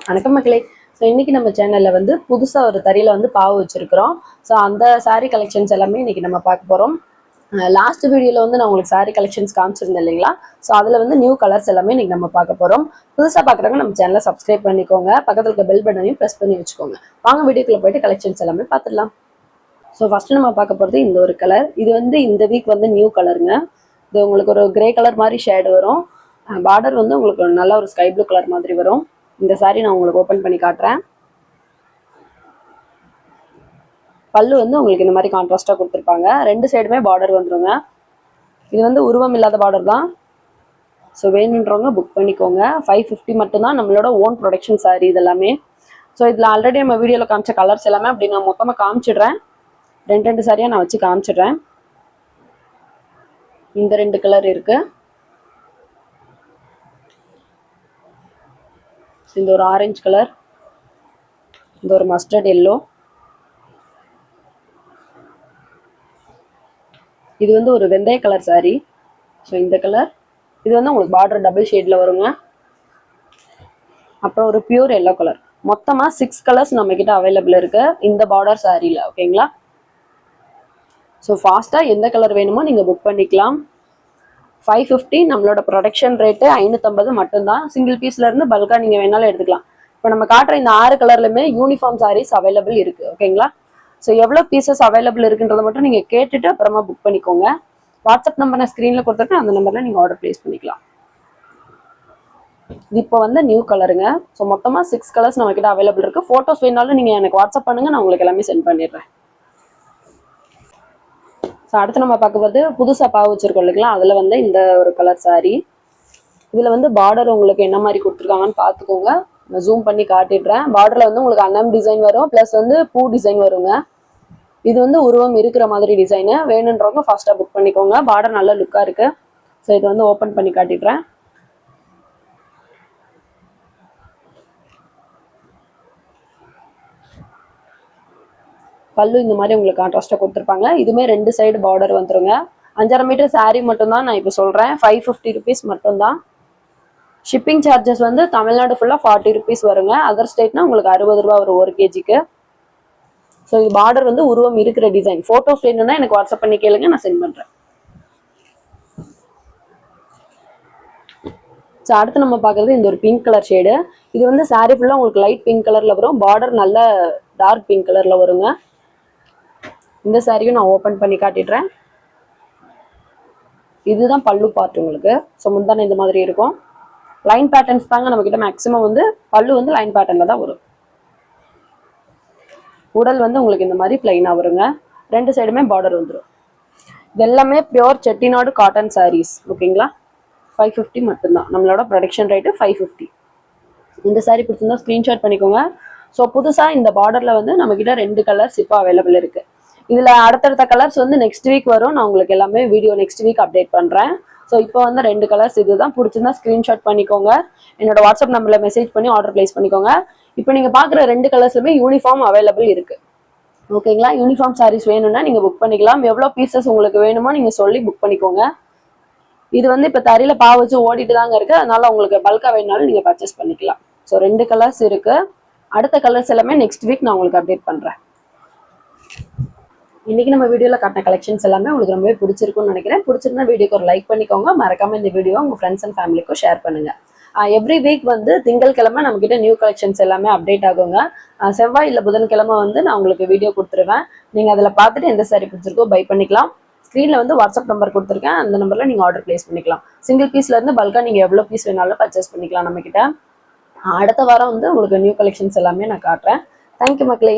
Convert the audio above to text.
வணக்கம் மக்களே. ஸோ இன்னைக்கு நம்ம சேனல்ல வந்து புதுசா ஒரு தறியில வந்து பாவு வச்சிருக்கிறோம். ஸோ அந்த சாரீ கலெக்ஷன்ஸ் எல்லாமே இன்னைக்கு நம்ம பார்க்க போறோம். லாஸ்ட் வீடியோல வந்து நான் உங்களுக்கு சாரீ கலெக்ஷன்ஸ் காமிச்சிருந்தேன் இல்லைங்களா? ஸோ அதுல வந்து நியூ கலர்ஸ் எல்லாமே இன்னைக்கு நம்ம பார்க்க போறோம். புதுசா பார்க்குறவங்க நம்ம சேனலை சப்ஸ்கிரைப் பண்ணிக்கோங்க, பக்கத்துல இருக்க பெல் பட்டனையும் ப்ரெஸ் பண்ணி வச்சுக்கோங்க. வாங்க வீடியோக்குள்ள போயிட்டு கலெக்ஷன்ஸ் எல்லாமே பார்த்துடலாம். ஸோ ஃபர்ஸ்ட் நம்ம பார்க்க போறது இந்த ஒரு கலர். இது வந்து இந்த வீக் வந்து நியூ கலருங்க. இது உங்களுக்கு ஒரு கிரே கலர் மாதிரி ஷேடு வரும். பார்டர் வந்து உங்களுக்கு நல்ல ஒரு ஸ்கை ப்ளூ கலர் மாதிரி வரும். இந்த சாரி நான் உங்களுக்கு ஓப்பன் பண்ணி காட்டுறேன். பல்லு வந்து உங்களுக்கு இந்த மாதிரி கான்ட்ராஸ்டா கொடுத்துருப்பாங்க. ரெண்டு சைடுமே பார்டர் வந்துருங்க. இது வந்து உருவம் இல்லாத பார்டர் தான். ஸோ வேணுன்றவங்க புக் பண்ணிக்கோங்க. 550 மட்டும்தான். நம்மளோட ஓன் ப்ரொடக்ஷன் சாரி இதெல்லாமே. ஸோ இதில் ஆல்ரெடி நம்ம வீடியோவில் காமிச்ச கலர்ஸ் எல்லாமே அப்படி நான் மொத்தமாக காமிச்சிடுறேன். ரெண்டு சாரியாக நான் வச்சு காமிச்சிடுறேன். இந்த 2 கலர் இருக்கு. இந்த ஒரு ஆரஞ்சு கலர், இந்த ஒரு மஸ்டர்ட் எல்லோ, இது வந்து ஒரு வெந்தய கலர் சாரி. ஸோ இந்த கலர், இது வந்து உங்களுக்கு பார்டர் டபுள் ஷேட்ல வருங்க. அப்புறம் ஒரு பியூர் எல்லோ கலர். மொத்தமாக 6 கலர்ஸ் நம்ம கிட்ட அவைலபிள் இருக்கு இந்த பார்டர் சாரியில். ஓகேங்களா? ஸோ ஃபாஸ்ட்டாக எந்த கலர் வேணுமோ நீங்கள் புக் பண்ணிக்கலாம். 550 நம்மளோட ப்ரொடக்ஷன் ரேட்டு 550 மட்டும்தான். சிங்கிள் பீஸ்ல இருந்து பல்கா நீங்க வேணாலும் எடுத்துக்கலாம். இப்போ நம்ம காட்டுற இந்த 6 கலர்லுமே யூனிஃபார்ம் சாரீஸ் அவைலபிள் இருக்கு. ஓகேங்களா? ஸோ எவ்வளோ பீசஸ் அவைலபிள் இருக்குன்றதை மட்டும் நீங்க கேட்டுட்டு அப்புறமா புக் பண்ணிக்கோங்க. வாட்ஸ்அப் நம்பர் நான் ஸ்க்ரீன்ல கொடுத்துருக்கேன், அந்த நம்பர்ல நீங்க ஆர்டர் பிளேஸ் பண்ணிக்கலாம். இது இப்போ வந்து நியூ கலருங்க. ஸோ மொத்தமா 6 கலர்ஸ் நம்ம கிட்ட அவைலபிள் இருக்கு. போட்டோஸ் வேணாலும் நீங்க எனக்கு வாட்ஸ்அப் பண்ணுங்க, நான் உங்களுக்கு எல்லாமே சென்ட் பண்ணிடுறேன். ஸோ அடுத்து நம்ம பார்க்க போது புதுசாக பாவு வச்சிருக்கோம் இல்லைங்களா? அதில் வந்து இந்த ஒரு கலர் சாரி. இதில் வந்து பார்டர் உங்களுக்கு என்ன மாதிரி கொடுத்துருக்காங்கன்னு பார்த்துக்கோங்க. நான் ஜூம் பண்ணி காட்டிடுறேன். பார்டரில் வந்து உங்களுக்கு அன்னம் டிசைன் வரும், ப்ளஸ் வந்து பூ டிசைன் வருங்க. இது வந்து உருவம் இருக்கிற மாதிரி டிசைனு. வேணுன்றவங்க ஃபாஸ்ட்டாக புக் பண்ணிக்கோங்க. பார்டர் நல்ல லுக்காக இருக்கு. ஸோ இது வந்து ஓப்பன் பண்ணி காட்டிடுறேன். பல்லு இந்த மாதிரி உங்களுக்கு கான்ட்ராஸ்டா கொடுத்துருப்பாங்க. இதுவுமே 2 சைடு பார்டர் வந்துருங்க. 5.5 மீட்டர் சாரீ மட்டும்தான் நான் இப்போ சொல்றேன். 550 ருபீஸ் மட்டும்தான். ஷிப்பிங் சார்ஜஸ் வந்து தமிழ்நாடு ஃபுல்லாக 40 ருபீஸ் வருங்க. அதர் ஸ்டேட்னா உங்களுக்கு 60 ரூபா வரும் 1 கேஜிக்கு. ஸோ இது பார்டர் வந்து உருவம் இருக்கிற டிசைன். ஃபோட்டோஸ் வேணும்னா எனக்கு வாட்ஸ்அப் பண்ணி கேளுங்க, நான் சென்ட் பண்றேன். ஸோ அடுத்து நம்ம பார்க்குறது இந்த ஒரு பிங்க் கலர் ஷேடு. இது வந்து சாரீ ஃபுல்லாக உங்களுக்கு லைட் பிங்க் கலர்ல வரும். பார்டர் நல்ல டார்க் பிங்க் கலர்ல வருங்க. இந்த சாரியும் நான் ஓப்பன் பண்ணி காட்டிடுறேன். இதுதான் பல்லு பார்ட் உங்களுக்கு. ஸோ முந்தான இந்த மாதிரி இருக்கும். லைன் பேட்டர்ன்ஸ் தாங்க நம்ம கிட்ட மேக்ஸிமம் வந்து. பல்லு வந்து லைன் பேட்டர்ன்ல தான் வரும். உடல் வந்து உங்களுக்கு இந்த மாதிரி பிளைனா வருங்க. 2 சைடுமே பார்டர் வந்துடும். இது எல்லாமே பியோர் செட்டிநாடு காட்டன் சாரீஸ். ஓகேங்களா? 550 மட்டும்தான். நம்மளோட ப்ரொடக்ஷன் ரேட்டு 550. இந்த சாரி பிடிச்சிருந்தா ஸ்கிரீன்ஷாட் பண்ணிக்கோங்க. ஸோ புதுசாக இந்த பார்டர்ல வந்து நம்ம கிட்ட 2 கலர்ஸ் இப்போ அவைலபிள் இருக்கு. இதுல அடுத்தடுத்த கலர்ஸ் வந்து நெக்ஸ்ட் வீக் வரும். நான் உங்களுக்கு எல்லாமே வீடியோ நெக்ஸ்ட் வீக் அப்டேட் பண்றேன். ஸோ இப்போ வந்து 2 கலர்ஸ் இதுதான். பிடிச்சிருந்தா ஸ்கிரீன்ஷாட் பண்ணிக்கோங்க. என்னோட வாட்ஸ்அப் நம்பர்ல மெசேஜ் பண்ணி ஆர்டர் பிளேஸ் பண்ணிக்கோங்க. இப்போ நீங்க பாக்குற 2 கலர்ஸ்லுமே யூனிஃபார்ம் அவைலபிள் இருக்கு. ஓகேங்களா? யூனிஃபார்ம் சாரீஸ் வேணும்னா நீங்க புக் பண்ணிக்கலாம். எவ்வளவு பீசஸ் உங்களுக்கு வேணுமோ நீங்க சொல்லி புக் பண்ணிக்கோங்க. இது வந்து இப்போ தறியில பாவு வச்சு ஓடிட்டு தாங்க இருக்கு. அதனால உங்களுக்கு பல்கா வேணாலும் நீங்க பர்ச்சேஸ் பண்ணிக்கலாம். ஸோ 2 கலர்ஸ் இருக்கு. அடுத்த கலர்ஸ் எல்லாமே நெக்ஸ்ட் வீக் நான் உங்களுக்கு அப்டேட் பண்றேன். இன்னைக்கு நம்ம வீடியோல காட்டின கலெக்ஷன்ஸ் எல்லாமே உங்களுக்கு ரொம்பவே பிடிச்சிருக்கும்னு நினைக்கிறேன். பிடிச்சிருந்தா வீடியோக்கு ஒரு லைக் பண்ணிக்கோங்க. மறக்காம இந்த வீடியோ உங்க ஃப்ரெண்ட்ஸ் அண்ட் ஃபேமிலிக்கும் ஷேர் பண்ணுங்க. எவ்ரி வீக் வந்து திங்கட்கிழமை நம்ம கிட்ட நியூ கலெக்ஷன்ஸ் எல்லாமே அப்டேட் ஆகுங்க. செவ்வாய் இல்ல புதன்கிழமை வந்து நான் உங்களுக்கு வீடியோ கொடுத்துருவேன். நீங்க அதில் பார்த்துட்டு எந்த சாரி பிடிச்சிருக்கோ பை பண்ணிக்கலாம். ஸ்க்ரீன்ல வந்து வாட்ஸ்அப் நம்பர் கொடுத்துருக்கேன், அந்த நம்பர்ல நீங்க ஆர்டர் பிளேஸ் பண்ணிக்கலாம். சிங்கிள் பீஸ்ல இருந்து பல்கா நீங்க எவ்வளவு பீஸ் வேணாலும் பர்ச்சேஸ் பண்ணிக்கலாம் நம்ம கிட்ட. அடுத்த வாரம் வந்து உங்களுக்கு நியூ கலெக்ஷன்ஸ் எல்லாமே நான் காட்டுறேன். தேங்க்யூ மக்களே.